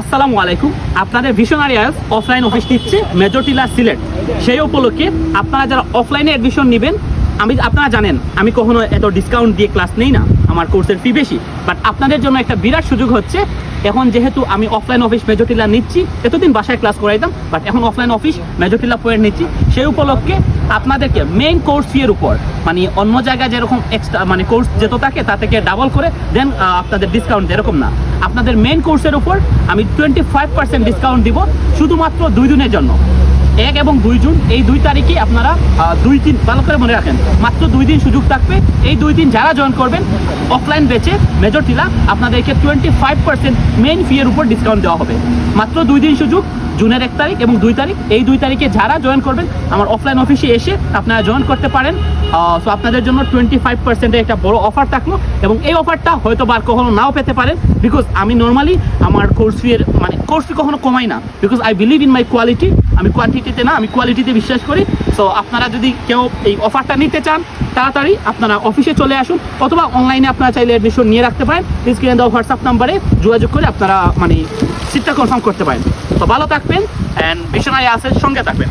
আসসালামু আলাইকুম। আপনাদের ভিশনারি আইএলস অফলাইন অফিস নিচ্ছে মেজর টিলা সিলেট। সেই উপলক্ষে আপনারা যারা অফলাইনে অ্যাডমিশন নেবেন, আপনারা জানেন আমি কখনো এত ডিসকাউন্ট দিয়ে ক্লাস নেই না, আমার কোর্সের ফি বেশি। বাট আপনাদের জন্য একটা বিরাট সুযোগ হচ্ছে, এখন যেহেতু আমি অফলাইন অফিস মেজর টিলা নিচ্ছি, এতদিন বাসায় ক্লাস করাইতাম, বাট এখন অফলাইন অফিস মেজর টিলা পয়েন্ট নিচ্ছি। সেই উপলক্ষে আপনাদেরকে মেইন কোর্স ফি এর উপর, মানে অন্য জায়গায় যেরকম এক্সট্রা মানে কোর্স যেত থাকে তা থেকে ডাবল করে দেন আপনাদের ডিসকাউন্ট, যেরকম না, আপনাদের মেইন কোর্সের উপর আমি 25% ডিসকাউন্ট দিব শুধুমাত্র 2 দিনের জন্য। 1 এবং 2 জুন, এই 2 তারিখে আপনারা 2-3 ভালো করে মনে রাখেন, মাত্র 2 দিন সুযোগ থাকবে। এই 2 দিন যারা জয়েন করবেন অফলাইন ব্যাচে মেজর টিলা, আপনাদেরকে 25% মেইন ফি এর উপর ডিসকাউন্ট দেওয়া হবে। মাত্র 2 দিন সুযোগ, জুনের 1 তারিখ এবং 2 তারিখ। এই 2 তারিখে যারা জয়েন করবেন আমার অফলাইন অফিসে এসে আপনারা জয়েন করতে পারেন। সো আপনাদের জন্য 25% একটা বড় অফার থাকলো, এবং এই অফারটা হয়তো বার কখনো নাও পেতে পারেন, বিকজ আমি নর্মালি আমার কোর্স ফি এর কোর্স ফি কখনো কমাই না, because I believe in my quality. আমি কোয়ান্টিটিতে না, আমি কোয়ালিটিতে বিশ্বাস করি। সো আপনারা যদি কেউ এই অফারটা নিতে চান, তাড়াতাড়ি আপনারা অফিসে চলে আসুন, অথবা অনলাইনে আপনারা চাইলে অ্যাডমিশন নিয়ে রাখতে পারেন। স্ক্রিনে দেওয়া হোয়াটসঅ্যাপ নাম্বারে যোগাযোগ করে আপনারা সিটটা কনফার্ম করতে পারেন। তো ভালো থাকবেন অ্যান্ড ভিশনারি আইএলস সঙ্গে থাকবেন।